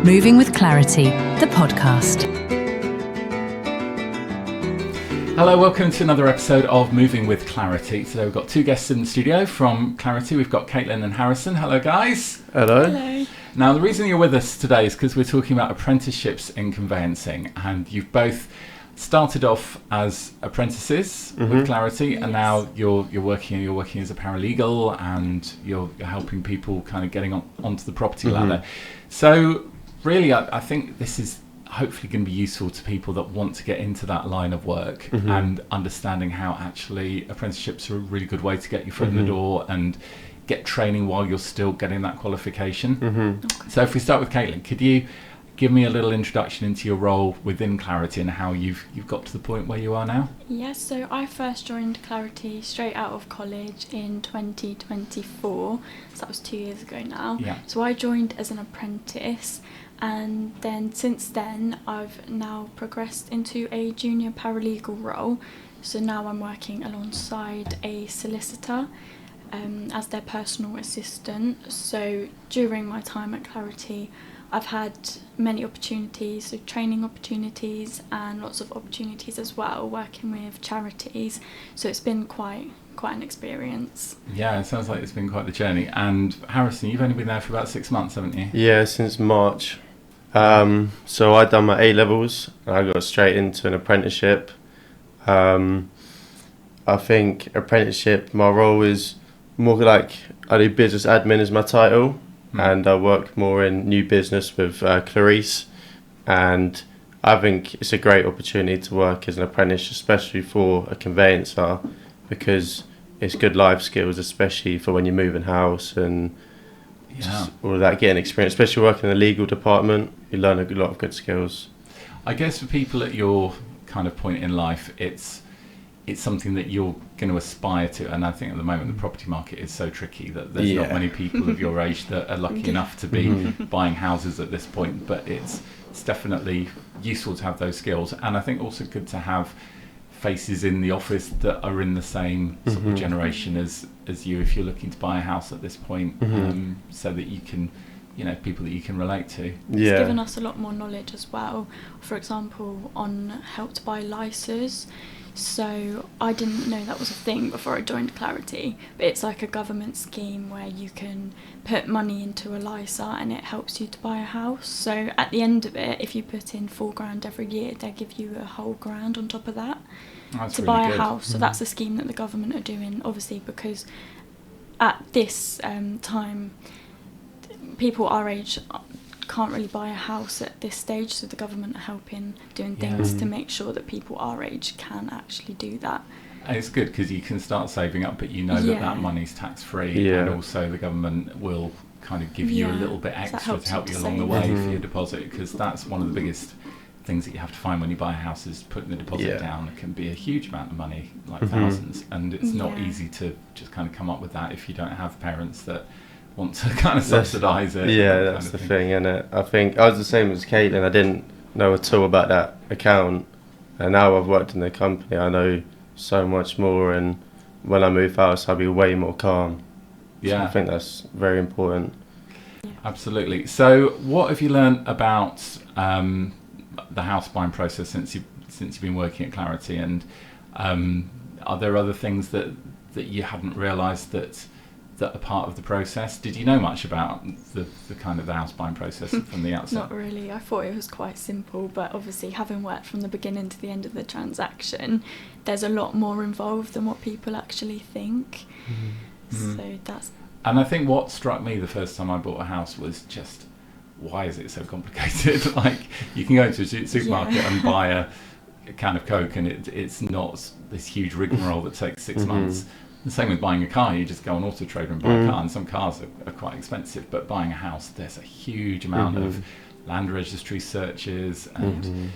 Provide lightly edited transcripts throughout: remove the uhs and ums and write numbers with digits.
Moving with Clarity, the podcast. Hello, welcome to another episode of Moving with Clarity. Today we've got two guests in the studio from Clarity. We've got Caitlyn and Harrison. Hello, guys. Hello. Hello. Now, the reason you're with us today is because we're talking about apprenticeships in conveyancing, and you've both started off as apprentices with Clarity, and now you're working as a paralegal, and you're helping people kind of getting onto the property ladder. So really, I think this is hopefully going to be useful to people that want to get into that line of work and understanding how actually apprenticeships are a really good way to get your foot in the door and get training while you're still getting that qualification. So if we start with Caitlyn, could you give me a little introduction into your role within Clarity and how you've got to the point where you are now? Yes, so I first joined Clarity straight out of college in 2024, so that was 2 years ago now. Yeah. So I joined as an apprentice, and then since then I've now progressed into a junior paralegal role. So now I'm working alongside a solicitor as their personal assistant. So during my time at Clarity, I've had many opportunities, so training opportunities and lots of opportunities as well, working with charities. So it's been quite an experience. Yeah, it sounds like it's been quite the journey. And Harrison, you've only been there for about 6 months, haven't you? Yeah, since March. So I done my A-levels and I got straight into an apprenticeship. I think apprenticeship, my role is more like I do business admin as my title, and I work more in new business with Clarice, and I think it's a great opportunity to work as an apprentice, especially for a conveyancer, because it's good life skills, especially for when you're moving house and just all of that, getting experience, especially working in the legal department. You learn a lot of good skills. I guess for people at your kind of point in life, it's something that you're going to aspire to, and I think at the moment the property market is so tricky that there's not many people of your age that are lucky enough to be buying houses at this point, but it's definitely useful to have those skills, and I think also good to have faces in the office that are in the same sort of generation as you if you're looking to buy a house at this point, so that you can, people that you can relate to. It's given us a lot more knowledge as well, for example on Help to Buy LISAs. So I didn't know that was a thing before I joined Clarity, but it's like a government scheme where you can put money into a LISA and it helps you to buy a house. So at the end of it, if you put in £4,000 every year, they give you a whole grand on top of that to buy a house. So that's a scheme that the government are doing, obviously, because at this time, people our age can't really buy a house at this stage, so the government are helping doing things to make sure that people our age can actually do that. And it's good because you can start saving up, but that money's tax free, and also the government will kind of give you a little bit extra to help you along the way for your deposit, because that's one of the biggest things that you have to find when you buy a house is putting the deposit down. It can be a huge amount of money, like thousands, and it's not easy to just kind of come up with that if you don't have parents that want to kind of subsidise it. Yeah, that's the thing, isn't it? I think I was the same as Caitlyn. I didn't know at all about that account, and now I've worked in the company, I know so much more, and when I move house I'll be way more calm. So I think that's very important. Absolutely. So what have you learned about the house buying process since you've been working at Clarity, and are there other things that you hadn't realised that are part of the process? Did you know much about the kind of the house buying process from the outset? Not really. I thought it was quite simple, but obviously having worked from the beginning to the end of the transaction, there's a lot more involved than what people actually think. So that's... And I think what struck me the first time I bought a house was just, why is it so complicated? Like, you can go into a supermarket and buy a can of Coke, and it's not this huge rigmarole that takes 6 months. The same with buying a car. You just go on Auto Trader and buy a car, and some cars are quite expensive, but buying a house, there's a huge amount of land registry searches and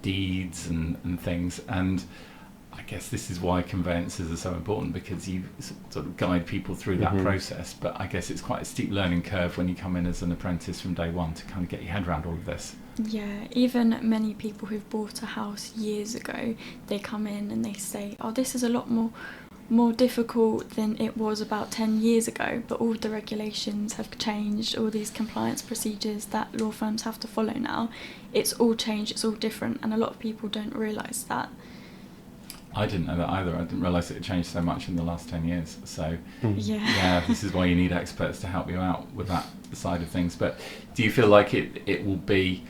deeds and things, and I guess this is why conveyances are so important, because you sort of guide people through that process, but I guess it's quite a steep learning curve when you come in as an apprentice from day one to kind of get your head around all of this. Yeah, even many people who've bought a house years ago, they come in and they say, oh, this is a lot more more difficult than it was about 10 years ago, but all the regulations have changed, all these compliance procedures that law firms have to follow now, it's all changed, it's all different, and a lot of people don't realise that. I didn't know that either. I didn't realise it had changed so much in the last 10 years. So, Yeah. this is why you need experts to help you out with that side of things. But do you feel like it will be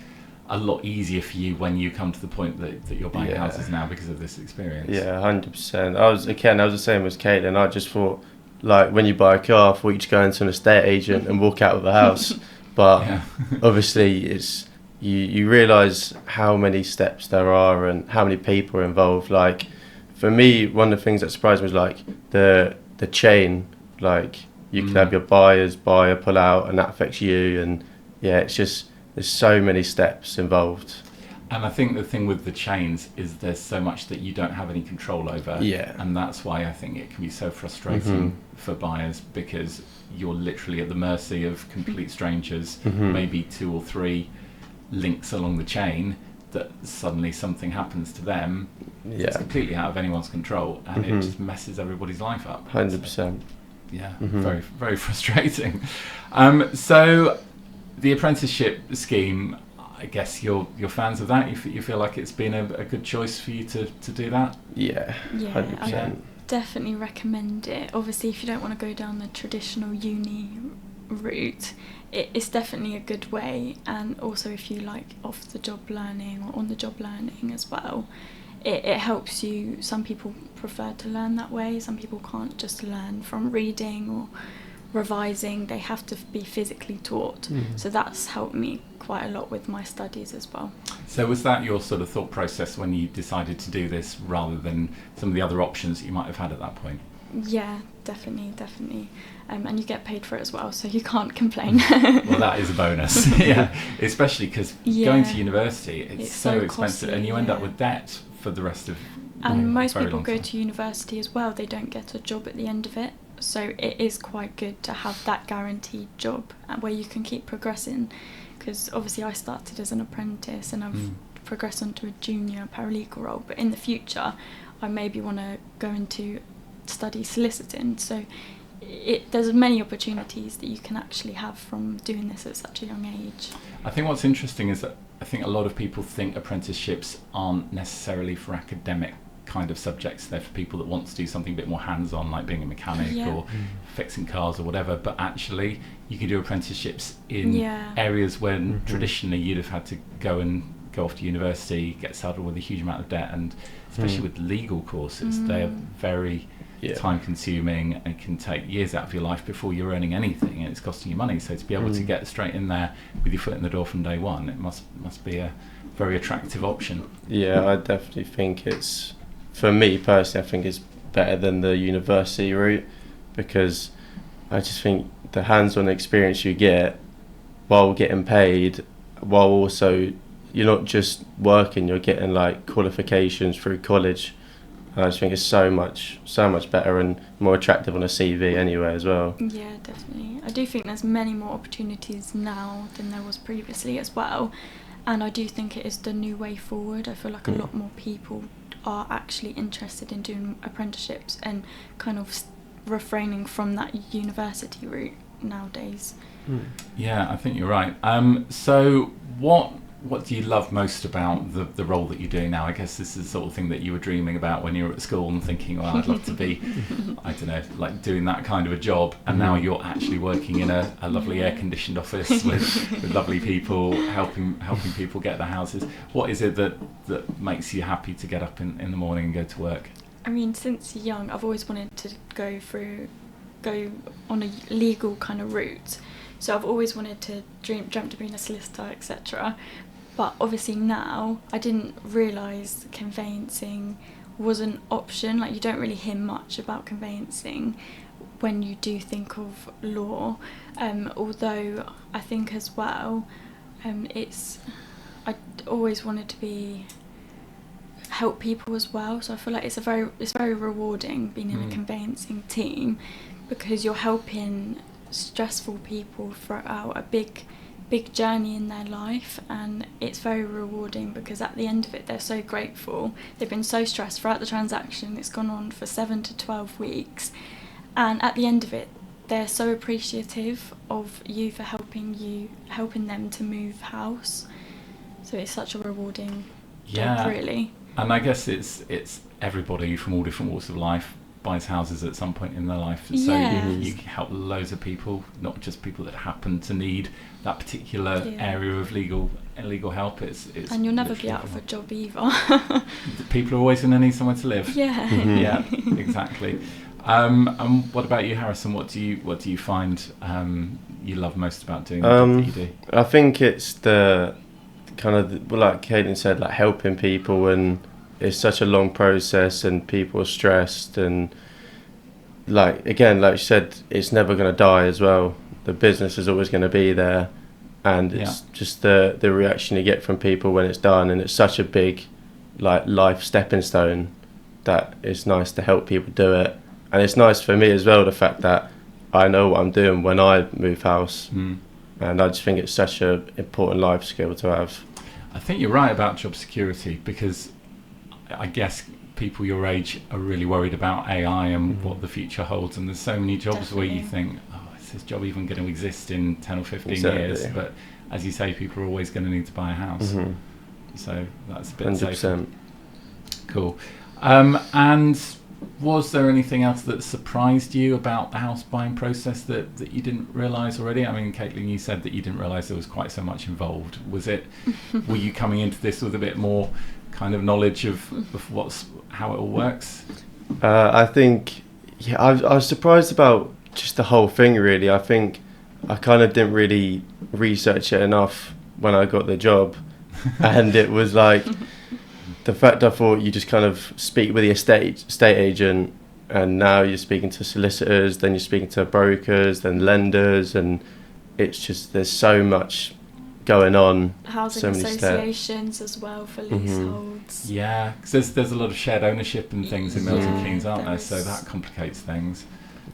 a lot easier for you when you come to the point that you're buying houses now because of this experience? Yeah, 100%. I was the same as Caitlyn. I just thought, like, when you buy a car, I thought you just go into an estate agent and walk out of a house. But obviously, it's you realise how many steps there are and how many people are involved. Like, for me, one of the things that surprised me was like the chain. Like, you can have your buyer pull out, and that affects you. And it's just, there's so many steps involved. And I think the thing with the chains is there's so much that you don't have any control over. Yeah. And that's why I think it can be so frustrating for buyers, because you're literally at the mercy of complete strangers, maybe 2 or 3 links along the chain, that suddenly something happens to them. It's completely out of anyone's control, and it just messes everybody's life up. 100%. So, very, very frustrating. So the apprenticeship scheme, I guess you're fans of that. You feel like it's been a good choice for you to do that? Yeah, 100%. I definitely recommend it. Obviously, if you don't want to go down the traditional uni route, it's definitely a good way. And also, if you like off-the-job learning or on-the-job learning as well, it helps you. Some people prefer to learn that way. Some people can't just learn from reading or revising. They have to be physically taught. So that's helped me quite a lot with my studies as well. So was that your sort of thought process when you decided to do this, rather than some of the other options that you might have had at that point? Yeah, definitely. And you get paid for it as well, so you can't complain. Well, that is a bonus. Especially because going to university, it's so expensive, costly, and you end up with debt for the rest of and most very people long go time. to university as well, they don't get a job at the end of it, so it is quite good to have that guaranteed job where you can keep progressing, because obviously I started as an apprentice and I've progressed onto a junior paralegal role, but in the future I maybe want to go into study soliciting, so there's many opportunities that you can actually have from doing this at such a young age. I think what's interesting is that I think a lot of people think apprenticeships aren't necessarily for academic kind of subjects. They're for people that want to do something a bit more hands-on, like being a mechanic or fixing cars or whatever. But actually, you can do apprenticeships in areas when traditionally you'd have had to go off to university, get saddled with a huge amount of debt, and especially with legal courses, they are very time-consuming and can take years out of your life before you're earning anything, and it's costing you money. So to be able to get straight in there with your foot in the door from day one, it must be a very attractive option. Yeah, I definitely think it's, for me personally, I think it's better than the university route, because I just think the hands-on experience you get while getting paid, while also you're not just working, you're getting like qualifications through college. I just think it's so much better and more attractive on a CV anyway as well. Yeah, definitely. I do think there's many more opportunities now than there was previously as well, and I do think it is the new way forward. I feel like a lot more people are actually interested in doing apprenticeships and kind of refraining from that university route nowadays. Yeah, I think you're right. So what do you love most about the role that you're doing now? I guess this is the sort of thing that you were dreaming about when you were at school and thinking, well, I'd love to be, I don't know, like doing that kind of a job. And now you're actually working in a lovely air-conditioned office with lovely people, helping people get their houses. What is it that makes you happy to get up in the morning and go to work? I mean, since young, I've always wanted to go on a legal kind of route. So I've always wanted to dreamt of being a solicitor, etc. But obviously now I didn't realise conveyancing was an option. Like, you don't really hear much about conveyancing when you do think of law. Although I think as well, I always wanted to help people as well. So I feel like it's very rewarding being in a conveyancing team, because you're helping stressful people throughout a big big journey in their life, and it's very rewarding because at the end of it they're so grateful. They've been so stressed throughout the transaction. It's gone on for 7 to 12 weeks, and at the end of it they're so appreciative of you for helping them to move house. So it's such a rewarding job, really. And I guess it's everybody from all different walks of life buys houses at some point in their life, so you help loads of people, not just people that happen to need that particular area of legal help. It's and you'll never be out of a job either. People are always going to need somewhere to live. Yeah. Exactly. And what about you, Harrison? What do you find you love most about doing the job that you do? I think it's the kind of, like Caitlyn said, like helping people, and it's such a long process and people are stressed, and like you said, it's never going to die as well. The business is always going to be there, and it's just the reaction you get from people when it's done, and it's such a big like life stepping stone that it's nice to help people do it. And it's nice for me as well, the fact that I know what I'm doing when I move house, and I just think it's such an important life skill to have. I think you're right about job security, because I guess people your age are really worried about AI and what the future holds, and there's so many jobs where you think, is this job even going to exist in 10 or 15 years? But as you say, people are always going to need to buy a house, so that's a bit 100%. Safer. Cool. And was there anything else that surprised you about the house buying process that you didn't realise already? I mean, Caitlyn, you said that you didn't realise there was quite so much involved. Were you coming into this with a bit more kind of knowledge of how it all works? I think, I was surprised about just the whole thing, really. I think I kind of didn't really research it enough when I got the job, and it was like, the fact I thought you just kind of speak with the estate agent, and now you're speaking to solicitors, then you're speaking to brokers, then lenders, and it's just, there's so much going on. Housing associations as well for leaseholds. Yeah, because there's a lot of shared ownership and things in Milton Keynes, aren't there? So that complicates things.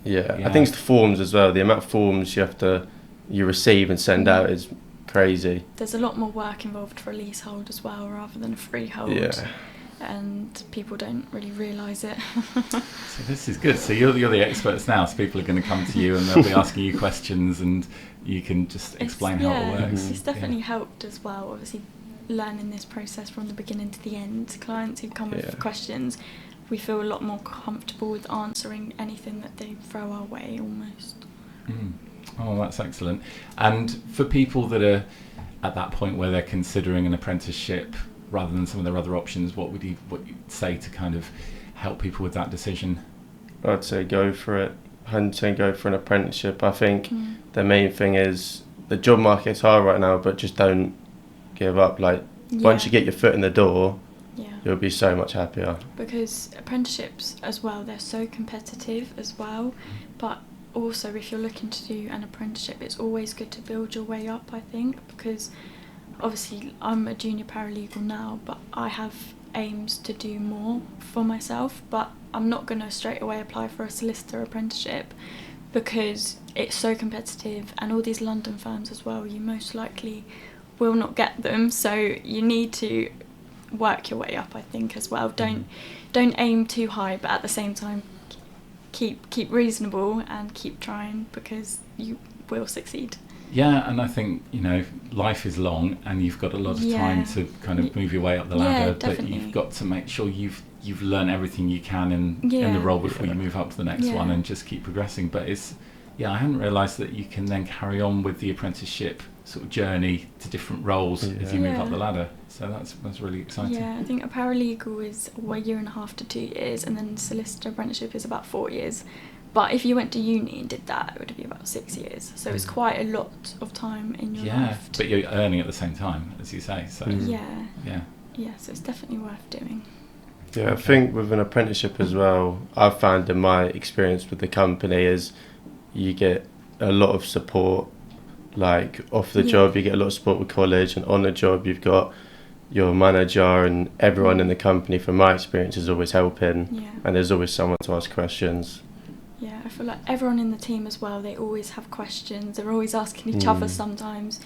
Yeah, I think it's the forms as well. The amount of forms you receive and send out is crazy. There's a lot more work involved for a leasehold as well, rather than a freehold. Yeah. And people don't really realise it. So this is good. So you're the experts now, so people are going to come to you and they'll be asking you questions, and you can just explain how it works. It's definitely helped as well, obviously, learning this process from the beginning to the end. Clients who come with questions, we feel a lot more comfortable with answering anything that they throw our way, almost. Oh, that's excellent. And for people that are at that point where they're considering an apprenticeship rather than some of their other options, what would you say to kind of help people with that decision? I'd say go for it. 100% go for an apprenticeship. I think the main thing is, the job market's hard right now, but just don't give up. Like, once you get your foot in the door, you'll be so much happier. Because apprenticeships as well, they're so competitive as well, but also if you're looking to do an apprenticeship, it's always good to build your way up, I think, because obviously I'm a junior paralegal now, but I have aims to do more for myself, but I'm not going to straight away apply for a solicitor apprenticeship because it's so competitive, and all these London firms as well, you most likely will not get them, so you need to work your way up, I think, as well. Don't aim too high, but at the same time keep reasonable and keep trying, because you will succeed. Yeah, and I think, life is long and you've got a lot of time to kind of move your way up the ladder, but you've got to make sure you've learned everything you can in the role before you move up to the next one, and just keep progressing. But I hadn't realised that you can then carry on with the apprenticeship sort of journey to different roles as you move up the ladder. So that's really exciting. Yeah, I think a paralegal is 1.5 years to 2 years, and then solicitor apprenticeship is about 4 years. But if you went to uni and did that, it would be about 6 years. So it's quite a lot of time in your life. But you're earning at the same time, as you say. So Yeah, so it's definitely worth doing. Yeah, I think with an apprenticeship as well, I've found in my experience with the company is you get a lot of support. Like off the job, you get a lot of support with college, and on the job you've got your manager, and everyone in the company, from my experience, is always helping, and there's always someone to ask questions. Yeah, I feel like everyone in the team as well, they always have questions. They're always asking each other sometimes,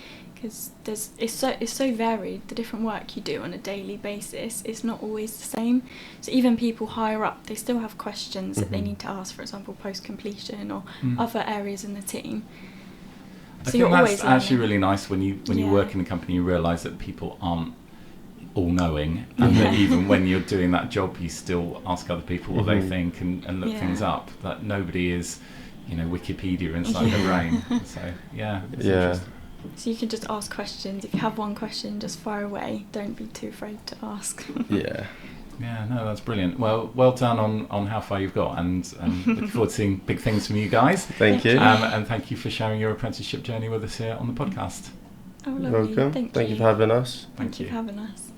because it's so varied. The different work you do on a daily basis is not always the same. So even people higher up, they still have questions that they need to ask, for example, post-completion or other areas in the team. I think that's actually really nice when you work in a company, you realise that people aren't all-knowing, and that even when you're doing that job, you still ask other people what they think and look things up. That nobody is, Wikipedia inside their brain. So it's interesting. So you can just ask questions. If you have one question, just fire away. Don't be too afraid to ask. Yeah, no, that's brilliant. Well done on how far you've got, and looking forward to seeing big things from you guys. Thank you. And thank you for sharing your apprenticeship journey with us here on the podcast. Oh, lovely. Welcome. Thank you for having us. Thank you for having us.